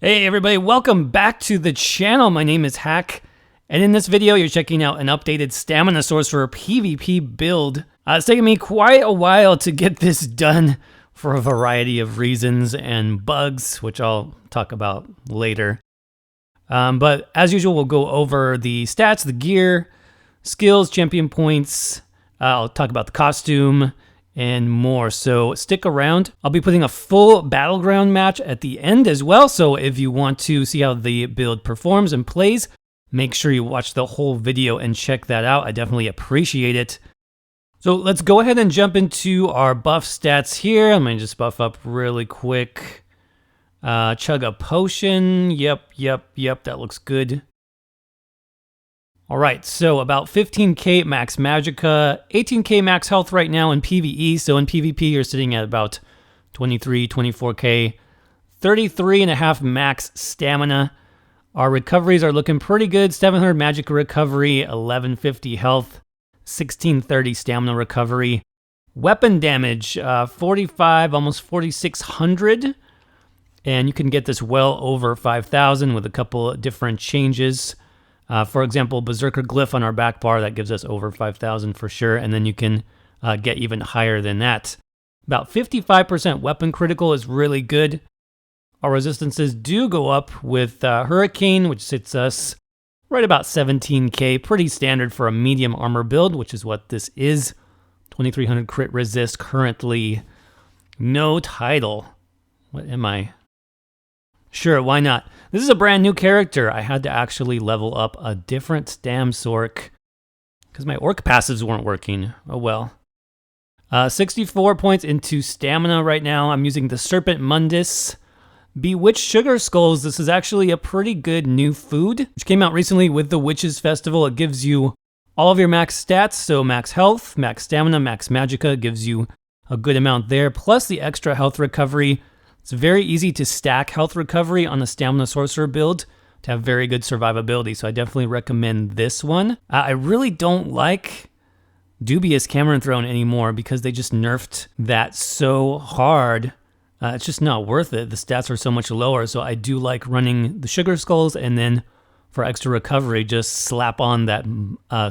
Hey everybody, welcome back to the channel. My name is Hack, and in this video you're checking out an updated Stamina Sorcerer PvP build. It's taken me quite a while to get this done for a variety of reasons and bugs, which I'll talk about later. But as usual, we'll go over the stats, the gear, skills, champion points. I'll talk about the costume and more, so stick around. I'll be putting a full battleground match at the end as well, so if you want to see how the build performs and plays, make sure you watch the whole video and check that out. I definitely appreciate it. So let's go ahead and jump into our buff stats here. I'm gonna just buff up really quick. Chug a potion. Yep, that looks good. All right, so about 15k max magicka, 18k max health right now in PvE. So in PvP, you're sitting at about 23, 24k, 33.5 max stamina. Our recoveries are looking pretty good. 700 magicka recovery, 1150 health, 1630 stamina recovery. Weapon damage, 45, almost 4600. And you can get this well over 5000 with a couple different changes. For example, Berserker Glyph on our back bar, that gives us over 5,000 for sure, and then you can get even higher than that. About 55% weapon critical is really good. Our resistances do go up with Hurricane, which sits us right about 17k, pretty standard for a medium armor build, which is what this is. 2300 crit resist currently. No title. What am I? Sure, why not? This is a brand new character. I had to actually level up a different Stam Sorc because my orc passives weren't working. Oh well. 64 points into stamina right now. I'm using the Serpent Mundus. Bewitched Sugar Skulls. This is actually a pretty good new food, which came out recently with the Witches Festival. It gives you all of your max stats, so max health, max stamina, max magicka, gives you a good amount there, plus the extra health recovery. It's very easy to stack health recovery on the Stamina Sorcerer build to have very good survivability, so I definitely recommend this one. I really don't like Dubious Cameron Throne anymore because they just nerfed that so hard. It's just not worth it. The stats are so much lower, so I do like running the Sugar Skulls, and then for extra recovery, just slap on that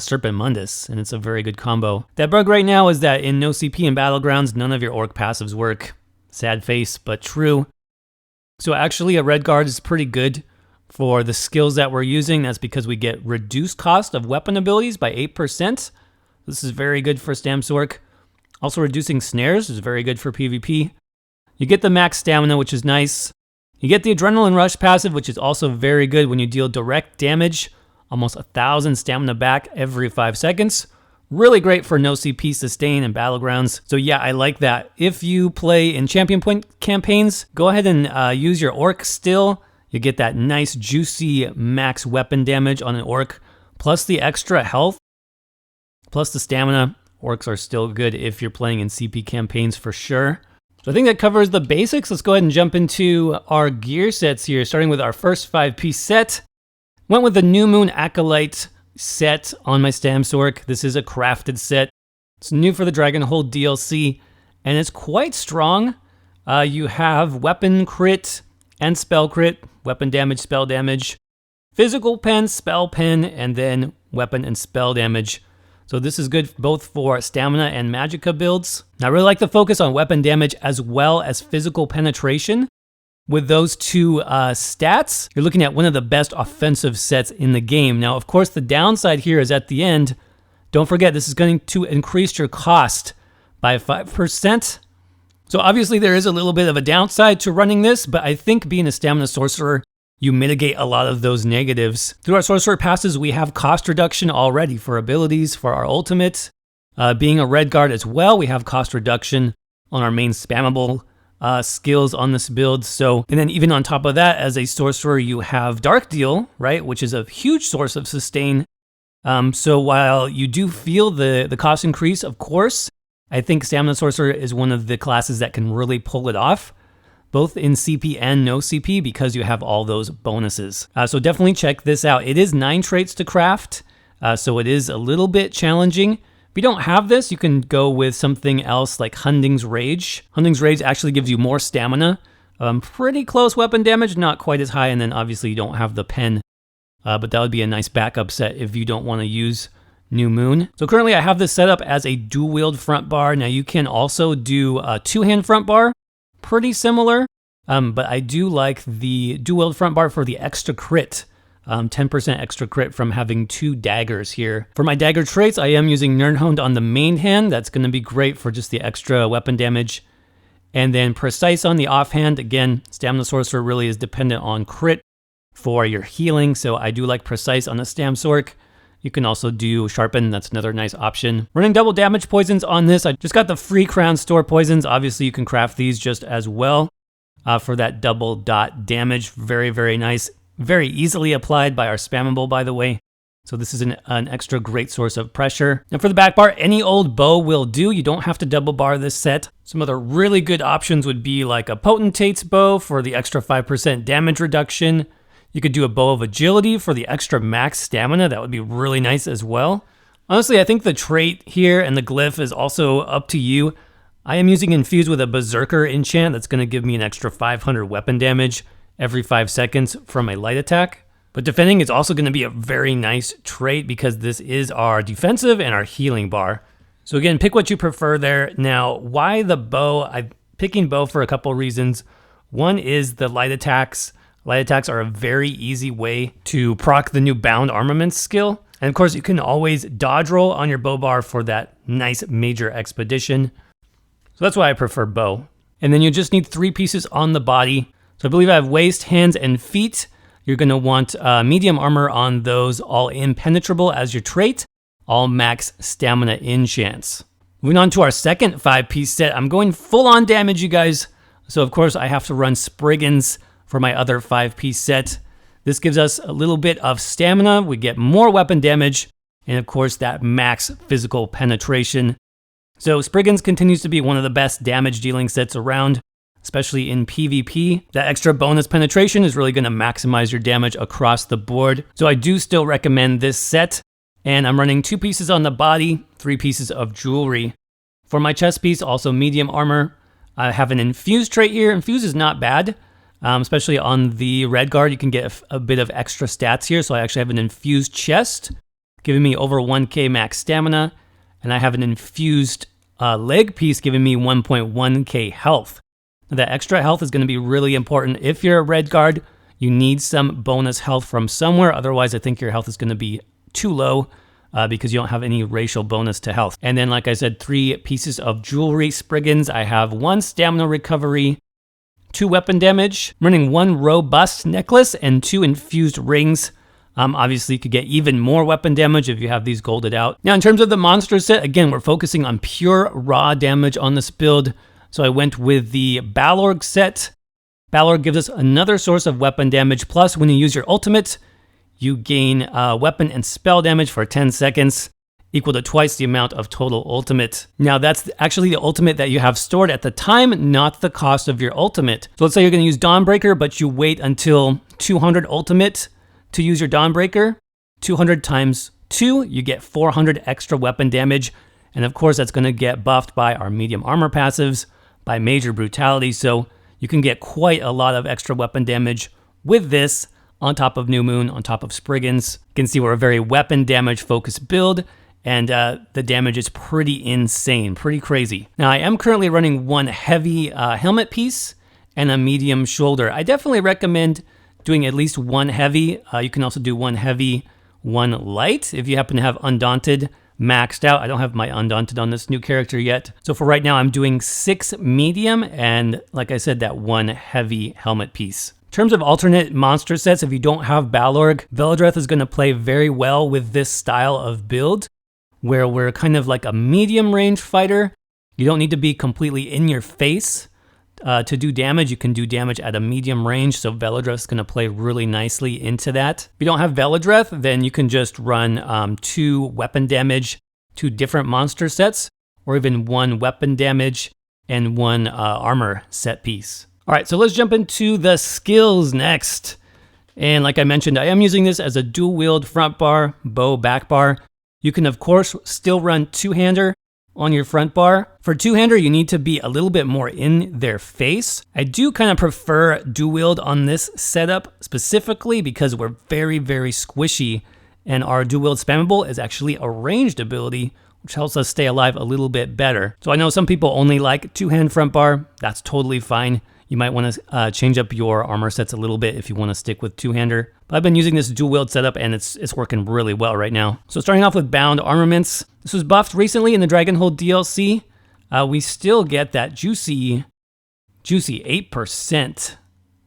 Serpent Mundus, and it's a very good combo. That bug right now is that in no CP and Battlegrounds, none of your orc passives work. Sad face, but true. So actually a red guard is pretty good for the skills that we're using. That's because we get reduced cost of weapon abilities by 8%. This is very good for Stam Sorc. Also reducing snares is very good for PvP. You get the max stamina, which is nice. You get the Adrenaline Rush passive, which is also very good when you deal direct damage. Almost 1,000 stamina back every 5 seconds. Really great for no CP sustain and Battlegrounds. So yeah, I like that. If you play in champion point campaigns, go ahead and use your orc still. You get that nice juicy max weapon damage on an orc, plus the extra health, plus the stamina. Orcs are still good if you're playing in CP campaigns for sure. So I think that covers the basics. Let's go ahead and jump into our gear sets here, starting with our first 5-piece set. Went with the New Moon Acolyte set on my Stam Sorc. This is a crafted set. It's new for the Dragonhold DLC, and it's quite strong. You have weapon crit and spell crit, weapon damage, spell damage, physical pen, spell pen, and then weapon and spell damage. So this is good both for stamina and magicka builds. Now, I really like the focus on weapon damage as well as physical penetration. With those two stats, you're looking at one of the best offensive sets in the game. Now, of course, the downside here is at the end, don't forget this is going to increase your cost by 5%. So obviously there is a little bit of a downside to running this, but I think being a Stamina Sorcerer, you mitigate a lot of those negatives. Through our Sorcerer passes, we have cost reduction already for abilities, for our ultimate. Being a red guard as well, we have cost reduction on our main spammable skills on this build. So, and then even on top of that, as a sorcerer, you have Dark Deal, right, which is a huge source of sustain. So while you do feel the cost increase, of course, I think Stamina Sorcerer is one of the classes that can really pull it off, both in CP and no CP, because you have all those bonuses. So definitely check this out. It is 9 traits to craft, so it is a little bit challenging. If you don't have this, you can go with something else like Hunding's Rage. Hunding's Rage actually gives you more stamina Pretty close weapon damage, not quite as high, and then obviously you don't have the pen, but that would be a nice backup set if you don't want to use New Moon. So currently I have this set up as a dual wield front bar. Now you can also do a two-hand front bar, pretty similar, but I do like the dual wield front bar for the extra crit. 10% extra crit from having 2 daggers here. For my dagger traits, I am using Dragonhold on the main hand. That's going to be great for just the extra weapon damage. And then Precise on the offhand. Again, Stamina Sorcerer really is dependent on crit for your healing, so I do like Precise on the Stam Sorc. You can also do Sharpen, that's another nice option. Running double damage poisons on this. I just got the free Crown Store poisons. Obviously, you can craft these just as well for that double dot damage. Very, very nice. Very easily applied by our spammable, by the way. So this is an extra great source of pressure. Now for the back bar, any old bow will do. You don't have to double bar this set. Some other really good options would be like a Potentate's bow for the extra 5% damage reduction. You could do a bow of agility for the extra max stamina. That would be really nice as well. Honestly, I think the trait here and the glyph is also up to you. I am using Infused with a Berserker enchant that's going to give me an extra 500 weapon damage every 5 seconds from a light attack. But defending is also going to be a very nice trait because this is our defensive and our healing bar. So again, pick what you prefer there. Now, why the bow? I'm picking bow for a couple reasons. One is the light attacks. Light attacks are a very easy way to proc the new bound armaments skill. And of course, you can always dodge roll on your bow bar for that nice major expedition. So that's why I prefer bow. And then you just need 3 pieces on the body. So I believe I have waist, hands, and feet. You're going to want medium armor on those, all impenetrable as your trait, all max stamina enchants. Moving on to our second 5-piece set, I'm going full on damage, you guys. So of course I have to run Spriggans for my other 5-piece set. This gives us a little bit of stamina. We get more weapon damage, and of course that max physical penetration. So Spriggans continues to be one of the best damage dealing sets around, especially in PvP. That extra bonus penetration is really going to maximize your damage across the board. So I do still recommend this set, and I'm running 2 pieces on the body, 3 pieces of jewelry. For my chest piece, also medium armor. I have an infused trait here. Infused is not bad, especially on the red guard. You can get a bit of extra stats here. So I actually have an infused chest, giving me over 1k max stamina, and I have an infused leg piece giving me 1.1k health. That extra health is going to be really important. If you're a red guard, you need some bonus health from somewhere. Otherwise, I think your health is going to be too low because you don't have any racial bonus to health. And then, like I said, 3 pieces of jewelry Spriggans. I have 1 stamina recovery, 2 weapon damage. I'm running 1 robust necklace and 2 infused rings. Obviously, you could get even more weapon damage if you have these golded out. Now, in terms of the monster set, again, we're focusing on pure raw damage on this build. So I went with the Balorg set. Balorg gives us another source of weapon damage. Plus, when you use your ultimate, you gain weapon and spell damage for 10 seconds, equal to twice the amount of total ultimate. Now, that's actually the ultimate that you have stored at the time, not the cost of your ultimate. So let's say you're going to use Dawnbreaker, but you wait until 200 ultimate to use your Dawnbreaker. 200 times 2, you get 400 extra weapon damage. And of course, that's going to get buffed by our medium armor passives, by major brutality, so you can get quite a lot of extra weapon damage with this on top of New Moon, on top of Spriggans. You can see we're a very weapon damage focused build, and the damage is pretty insane, pretty crazy. Now I am currently running 1 heavy helmet piece and a medium shoulder. I definitely recommend doing at least 1 heavy. You can also do 1 heavy, 1 light if you happen to have Undaunted maxed out. I don't have my Undaunted on this new character yet. So for right now, I'm doing 6 medium and, like I said, that 1 heavy helmet piece. In terms of alternate monster sets, if you don't have Balorg, Velodreth is going to play very well with this style of build, where we're kind of like a medium range fighter. You don't need to be completely in your face to do damage. You can do damage at a medium range, so Velodreth is going to play really nicely into that. If you don't have Velodreth, then you can just run 2 weapon damage, 2 different monster sets, or even 1 weapon damage and 1 armor set piece. All right, so let's jump into the skills next. And like I mentioned, I am using this as a dual wield front bar, bow back bar. You can of course still run 2-hander on your front bar. For two-hander, you need to be a little bit more in their face. I do kind of prefer dual wield on this setup specifically because we're very, very squishy, and our dual wield spammable is actually a ranged ability, which helps us stay alive a little bit better. So I know some people only like two-hand front bar. That's totally fine. You might want to change up your armor sets a little bit if you want to stick with two-hander. But I've been using this dual wield setup and it's working really well right now. So starting off with bound armaments. This was buffed recently in the Dragonhold DLC. We still get that juicy 8%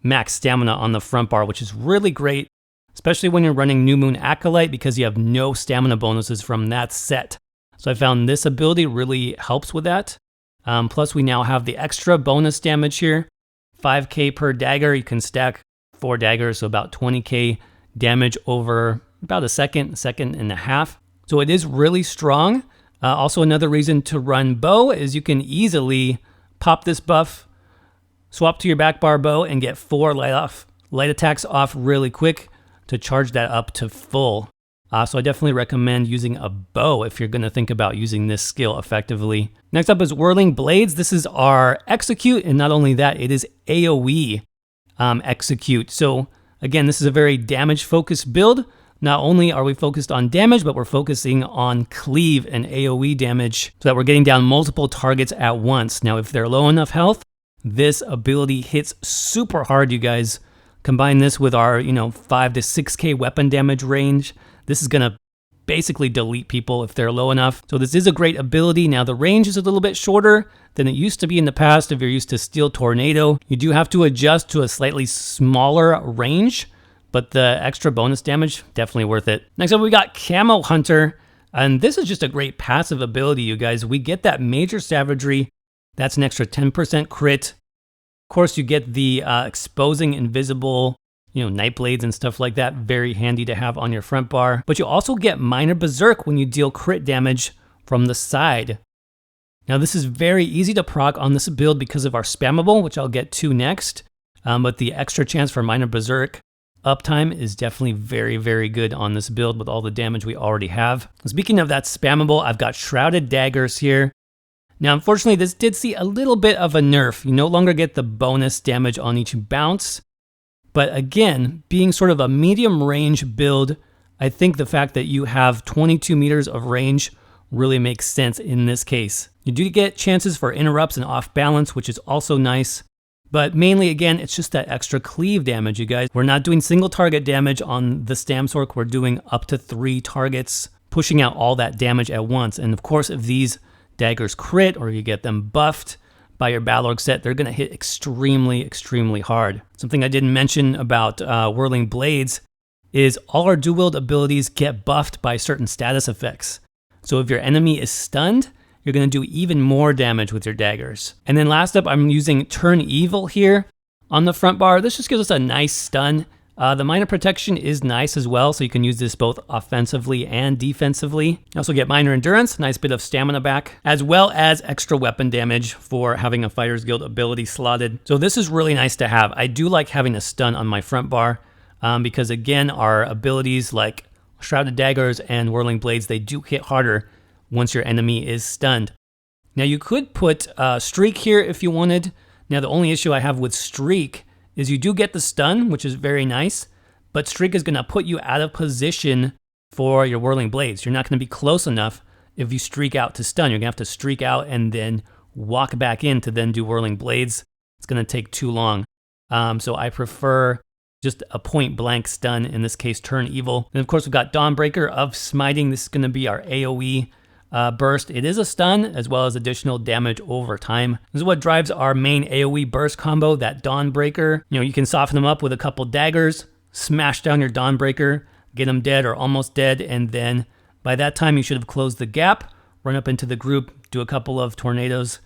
max stamina on the front bar, which is really great, especially when you're running New Moon Acolyte because you have no stamina bonuses from that set. So I found this ability really helps with that. Plus we now have the extra bonus damage here. 5k per dagger. You can stack 4 daggers, so about 20k damage over about a second and a half. So it is really strong. Also another reason to run bow is you can easily pop this buff, swap to your back bar bow, and get 4 light attacks off really quick to charge that up to full. So I definitely recommend using a bow if you're going to think about using this skill effectively. Next up is Whirling Blades. This is our execute, and not only that, it is AoE execute. So again, this is a very damage focused build. Not only are we focused on damage, but we're focusing on cleave and AoE damage so that we're getting down multiple targets at once. Now, if they're low enough health, this ability hits super hard, you guys. Combine this with our, 5 to 6k weapon damage range. This is going to basically delete people if they're low enough. So this is a great ability. Now the range is a little bit shorter than it used to be in the past. If you're used to Steel Tornado, you do have to adjust to a slightly smaller range, but the extra bonus damage, definitely worth it. Next up, we got Camo Hunter. And this is just a great passive ability, you guys. We get that Major Savagery. That's an extra 10% crit. Of course, you get the exposing invisible Night Blades and stuff like that, very handy to have on your front bar. But you also get Minor Berserk when you deal crit damage from the side. Now this is very easy to proc on this build because of our spammable, which I'll get to next. But the extra chance for Minor Berserk uptime is definitely very, very good on this build with all the damage we already have. Speaking of that spammable, I've got Shrouded Daggers here. Now unfortunately this did see a little bit of a nerf. You no longer get the bonus damage on each bounce. But again, being sort of a medium range build, I think the fact that you have 22 meters of range really makes sense in this case. You do get chances for interrupts and off balance, which is also nice. But mainly, again, it's just that extra cleave damage, you guys. We're not doing single target damage on the Stam Sorc. We're doing up to 3 targets, pushing out all that damage at once. And of course, if these daggers crit or you get them buffed by your Balrog set, they're going to hit extremely, extremely hard. Something I didn't mention about Whirling Blades is all our dual wield abilities get buffed by certain status effects. So if your enemy is stunned, you're going to do even more damage with your daggers. And then last up, I'm using Turn Evil here on the front bar. This just gives us a nice stun. The minor protection is nice as well, so you can use this both offensively and defensively. You also get minor endurance, nice bit of stamina back, as well as extra weapon damage for having a Fighter's Guild ability slotted. So this is really nice to have. I do like having a stun on my front bar because again, our abilities like Shrouded Daggers and Whirling Blades, they do hit harder once your enemy is stunned. Now you could put Streak here if you wanted. Now the only issue I have with Streak is you do get the stun, which is very nice, but Streak is going to put you out of position for your Whirling Blades. You're not going to be close enough if you streak out to stun. You're going to have to streak out and then walk back in to then do Whirling Blades. It's going to take too long. So I prefer just a point blank stun, in this case Turn Evil. And of course we've got Dawnbreaker of Smiting. This is going to be our AoE burst. It is a stun as well as additional damage over time. This is what drives our main AoE burst combo, that Dawnbreaker. You can soften them up with a couple daggers, smash down your Dawnbreaker, get them dead or almost dead, and then by that time you should have closed the gap, run up into the group, do a couple of tornadoes,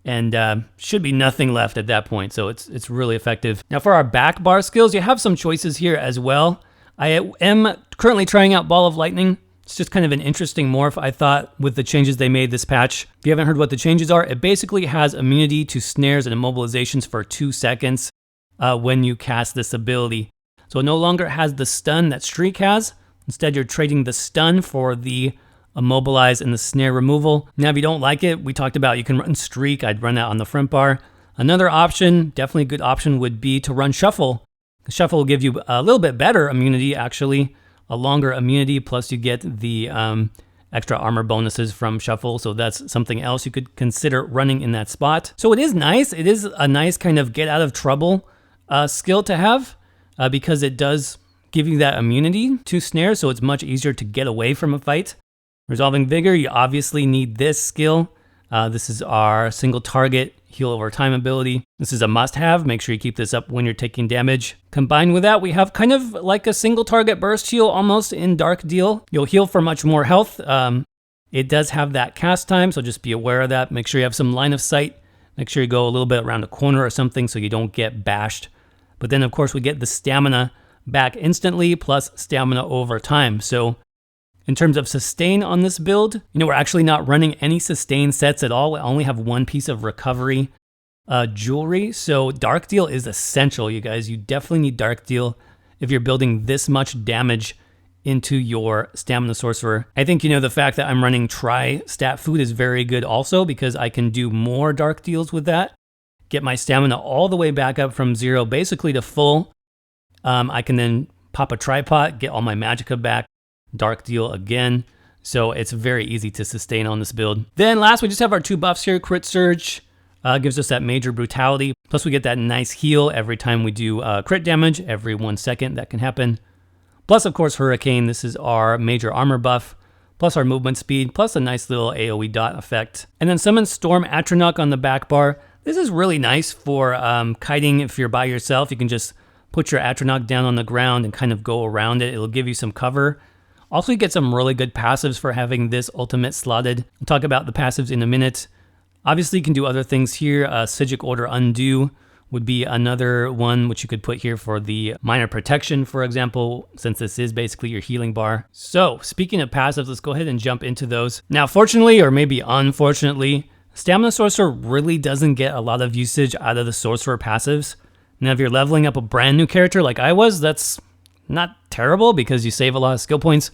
and should be nothing left at that point. So it's really effective. Now for our back bar skills, you have some choices here as well. I am currently trying out Ball of Lightning. It's just kind of an interesting morph, I thought, with the changes they made this patch. If you haven't heard what the changes are, it basically has immunity to snares and immobilizations for 2 seconds when you cast this ability. So it no longer has the stun that Streak has. Instead, you're trading the stun for the immobilize, and the snare removal. Now, if you don't like it, we talked about you can run streak. I'd run that on the front bar. Another option, definitely a good option, would be to run shuffle. Shuffle will give you a little bit better immunity, actually, a longer immunity, plus you get the extra armor bonuses from shuffle. So that's something else you could consider running in that spot. So it is nice. It is a nice kind of get out of trouble skill to have because it does give you that immunity to snares. So it's much easier to get away from a fight. Resolving Vigor, you obviously need this skill. This is our single target heal over time ability. This is a must-have. Make sure you keep this up when you're taking damage. Combined with that, we have kind of like a single target burst heal almost in Dark Deal. You'll heal for much more health. It does have that cast time, so just be aware of that. Make sure you have some line of sight. Make sure you go a little bit around a corner or something so you don't get bashed. But then, of course, we get the stamina back instantly plus stamina over time. So in terms of sustain on this build, we're actually not running any sustain sets at all. We only have one piece of recovery jewelry. So Dark Deal is essential, you guys. You definitely need Dark Deal if you're building this much damage into your Stamina Sorcerer. I think, the fact that I'm running Tri-Stat Food is very good also because I can do more Dark Deals with that. Get my stamina all the way back up from 0, basically to full. I can then pop a Tripod, get all my Magicka back, Dark Deal again. So it's very easy to sustain on this build. Then last, we just have our 2 buffs here. Crit Surge gives us that major brutality. Plus we get that nice heal every time we do crit damage, every 1 second that can happen. Plus, of course, Hurricane. This is our major armor buff. Plus our movement speed, plus a nice little AoE dot effect. And then summon Storm Atronach on the back bar. This is really nice for kiting if you're by yourself. You can just put your Atronach down on the ground and kind of go around it. It'll give you some cover. Also, you get some really good passives for having this ultimate slotted. We'll talk about the passives in a minute. Obviously, you can do other things here. Psijic Order Undo would be another one which you could put here for the minor protection, for example, since this is basically your healing bar. So, speaking of passives, let's go ahead and jump into those. Now, fortunately, or maybe unfortunately, Stamina Sorcerer really doesn't get a lot of usage out of the Sorcerer passives. Now, if you're leveling up a brand new character like I was, that's not terrible because you save a lot of skill points.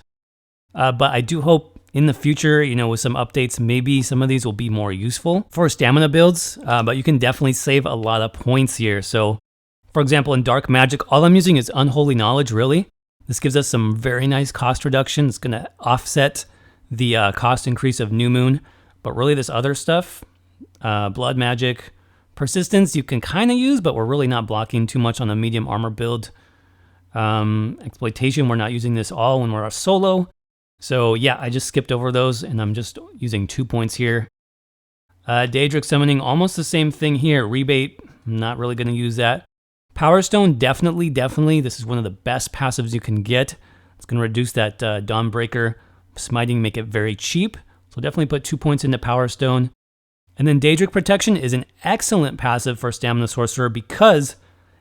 But I do hope in the future, with some updates, maybe some of these will be more useful for stamina builds. But you can definitely save a lot of points here. So, for example, in Dark Magic, all I'm using is Unholy Knowledge, really. This gives us some very nice cost reduction. It's going to offset the cost increase of New Moon. But really this other stuff, Blood Magic, Persistence, you can kind of use, but we're really not blocking too much on a medium armor build. Exploitation, we're not using this all when we're a solo. So yeah, I just skipped over those and I'm just using 2 points here. Daedric Summoning, almost the same thing here. Rebate, I'm not really going to use that. Power Stone, definitely. This is one of the best passives you can get. It's going to reduce that Dawnbreaker smiting, make it very cheap. So definitely put 2 points into Power Stone. And then Daedric Protection is an excellent passive for Stamina Sorcerer because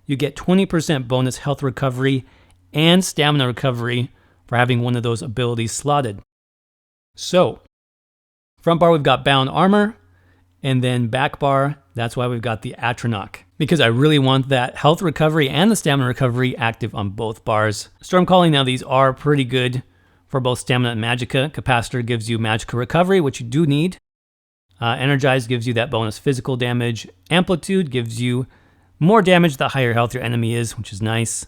you get 20% bonus health recovery and stamina recovery for having one of those abilities slotted. So, front bar we've got Bound Armor, and then back bar, that's why we've got the Atronach. Because I really want that health recovery and the stamina recovery active on both bars. Stormcalling, now these are pretty good for both stamina and magicka. Capacitor gives you magicka recovery, which you do need. Energize gives you that bonus physical damage. Amplitude gives you more damage the higher health your enemy is, which is nice.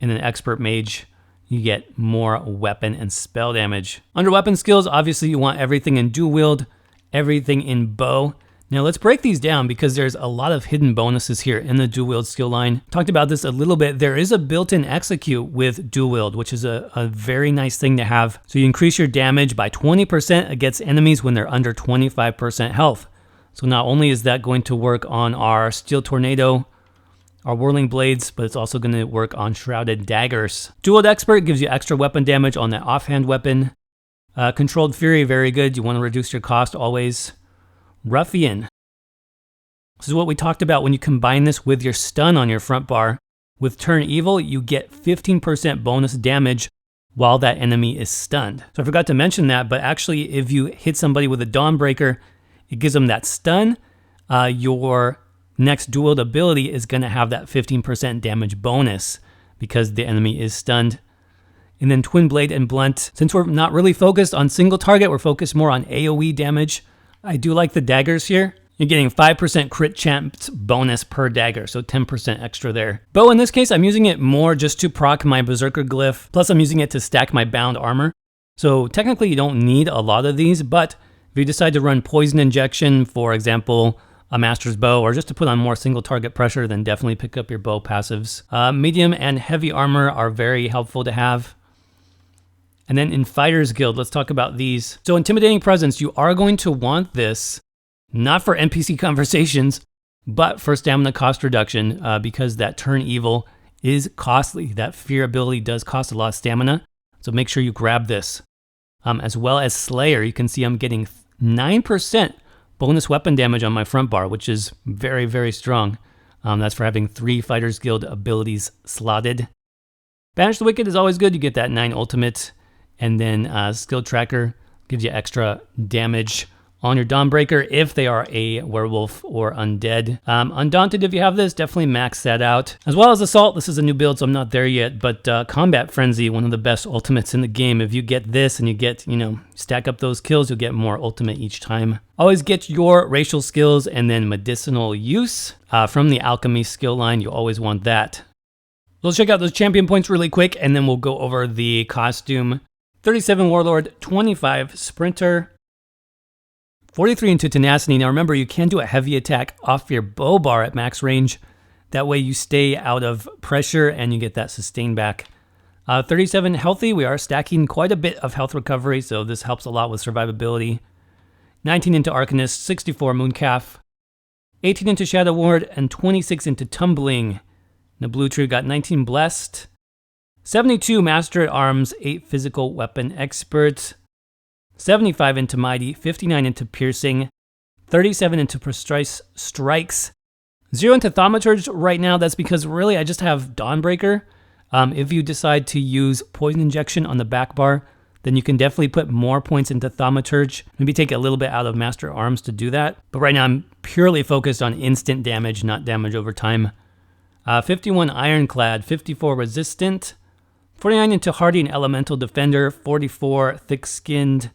And then Expert Mage, you get more weapon and spell damage. Under weapon skills, obviously you want everything in dual wield, everything in bow. Now let's break these down because there's a lot of hidden bonuses here in the dual wield skill line. Talked about this a little bit. There is a built-in execute with dual wield, which is a very nice thing to have. So you increase your damage by 20% against enemies when they're under 25% health. So not only is that going to work on our Steel Tornado, our Whirling Blades, but it's also going to work on Shrouded Daggers. Dual Wield Expert gives you extra weapon damage on that offhand weapon. Controlled Fury, very good. You want to reduce your cost always. Ruffian. This is what we talked about when you combine this with your stun on your front bar. With Turn Evil, you get 15% bonus damage while that enemy is stunned. So I forgot to mention that, but actually if you hit somebody with a Dawnbreaker, it gives them that stun. Your next dual wield ability is going to have that 15% damage bonus because the enemy is stunned. And then Twin Blade and Blunt. Since we're not really focused on single target, we're focused more on AoE damage. I do like the daggers here. You're getting 5% crit chance bonus per dagger, so 10% extra there. Bow, in this case, I'm using it more just to proc my Berserker Glyph, plus I'm using it to stack my bound armor. So technically you don't need a lot of these, but if you decide to run Poison Injection, for example, a Master's Bow, or just to put on more single target pressure, then definitely pick up your bow passives. Medium and heavy armor are very helpful to have. And then in Fighter's Guild, let's talk about these. So Intimidating Presence, you are going to want this, not for NPC conversations, but for stamina cost reduction, because that Turn Evil is costly. That Fear ability does cost a lot of stamina, so make sure you grab this. As well as Slayer, you can see I'm getting 9% bonus weapon damage on my front bar, which is very, very strong. That's for having 3 Fighters Guild abilities slotted. Banish the Wicked is always good. You get that 9 ultimate. And then Skill Tracker gives you extra damage on your Dawnbreaker if they are a werewolf or undead. Undaunted, if you have this, definitely max that out. As well as Assault, this is a new build, so I'm not there yet, but Combat Frenzy, one of the best ultimates in the game. If you get this and you get, stack up those kills, you'll get more ultimate each time. Always get your racial skills and then medicinal use from the alchemy skill line. You always want that. Let's check out those champion points really quick, and then we'll go over the costume. 37 Warlord, 25 Sprinter, 43 into Tenacity. Now remember, you can do a heavy attack off your bow bar at max range. That way you stay out of pressure and you get that sustain back. 37 Healthy. We are stacking quite a bit of health recovery, so this helps a lot with survivability. 19 into Arcanist, 64 Mooncalf, 18 into Shadow Ward, and 26 into Tumbling. The Blue Tree got 19 Blessed, 72 Master at Arms, 8 Physical Weapon Expert, 75 into Mighty, 59 into Piercing, 37 into Precise Strikes, 0 into Thaumaturge right now. That's because really I just have Dawnbreaker. If you decide to use Poison Injection on the back bar, then you can definitely put more points into Thaumaturge. Maybe take a little bit out of Master Arms to do that. But right now I'm purely focused on instant damage, not damage over time. 51 Ironclad, 54 Resistant, 49 into Hardy and Elemental Defender, 44 Thick-Skinned,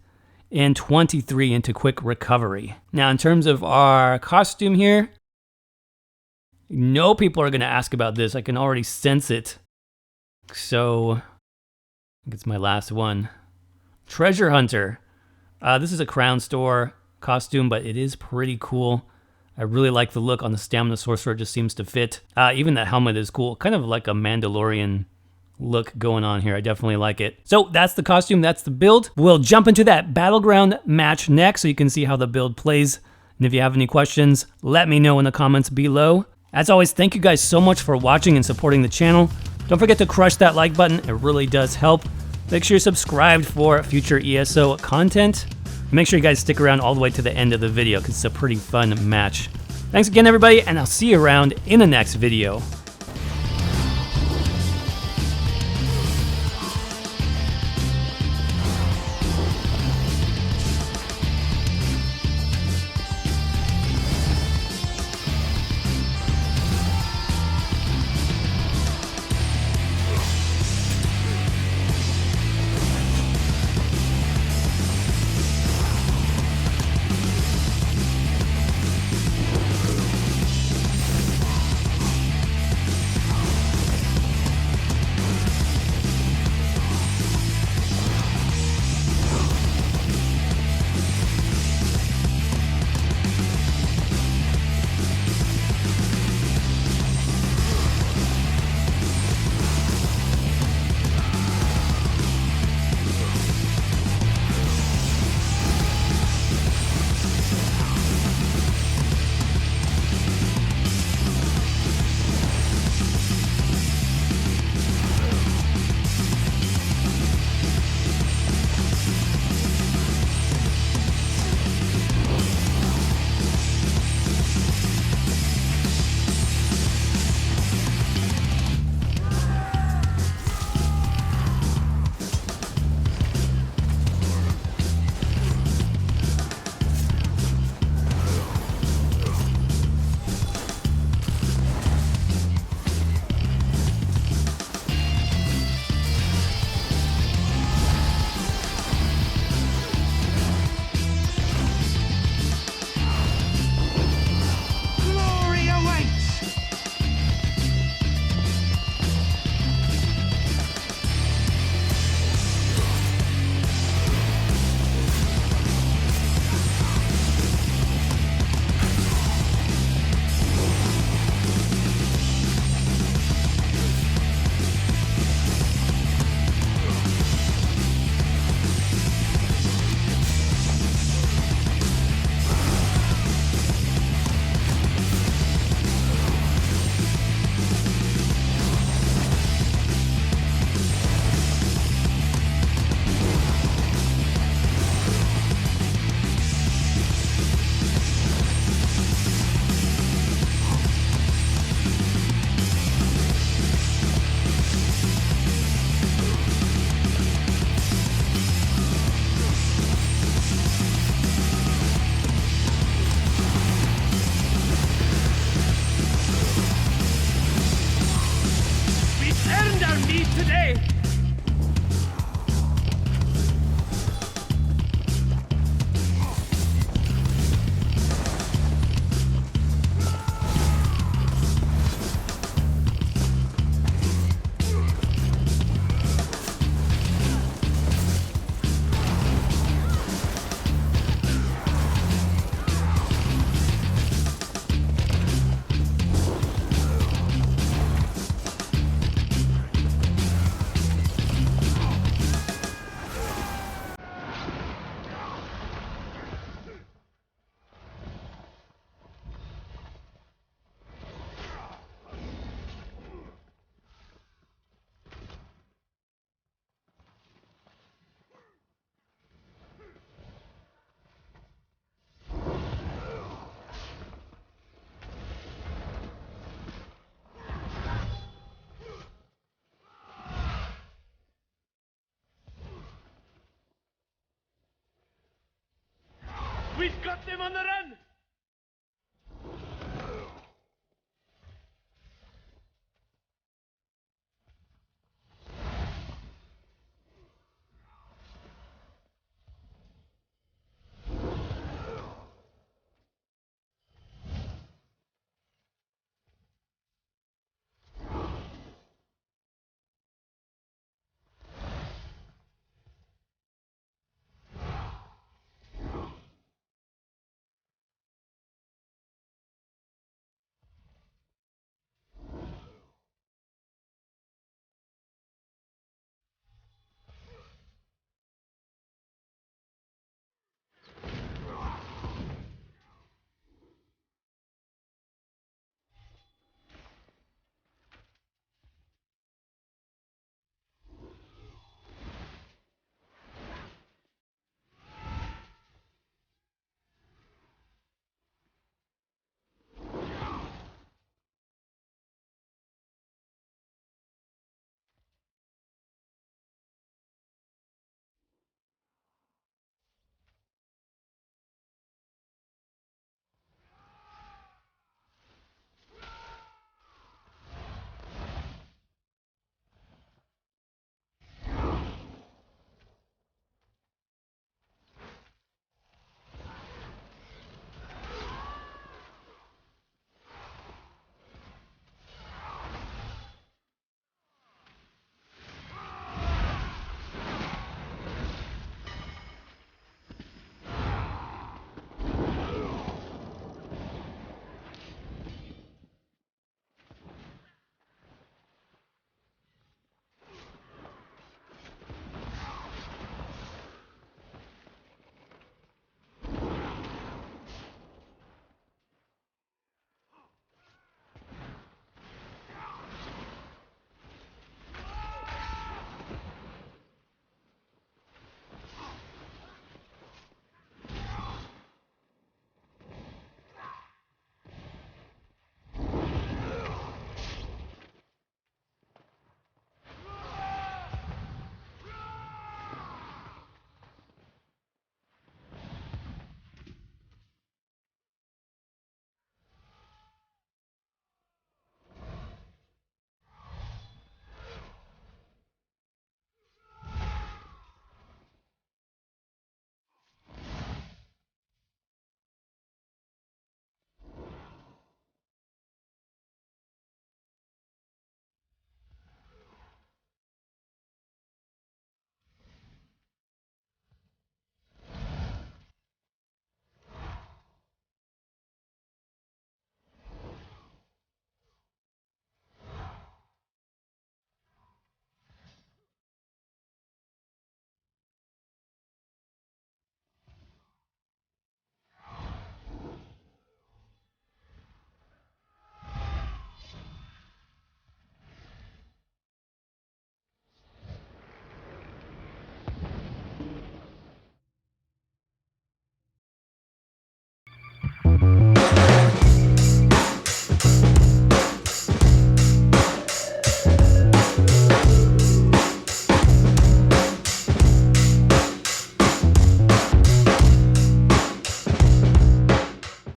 and 23 into Quick Recovery. Now, in terms of our costume here, no people are going to ask about this. I can already sense it. So, I think it's my last one. Treasure Hunter. This is a Crown Store costume, but it is pretty cool. I really like the look on the Stamina Sorcerer. It just seems to fit. Even that helmet is cool. Kind of like a Mandalorian look going on here. I definitely like it. So that's the costume, that's the build. We'll jump into that battleground match next so you can see how the build plays. And if you have any questions, let me know in the comments below. As always, thank you guys so much for watching and supporting the channel. Don't forget to crush that like button, it really does help. Make sure you're subscribed for future ESO content. And make sure you guys stick around all the way to the end of the video because it's a pretty fun match. Thanks again everybody, and I'll see you around in the next video. Hey! We've got them on the run!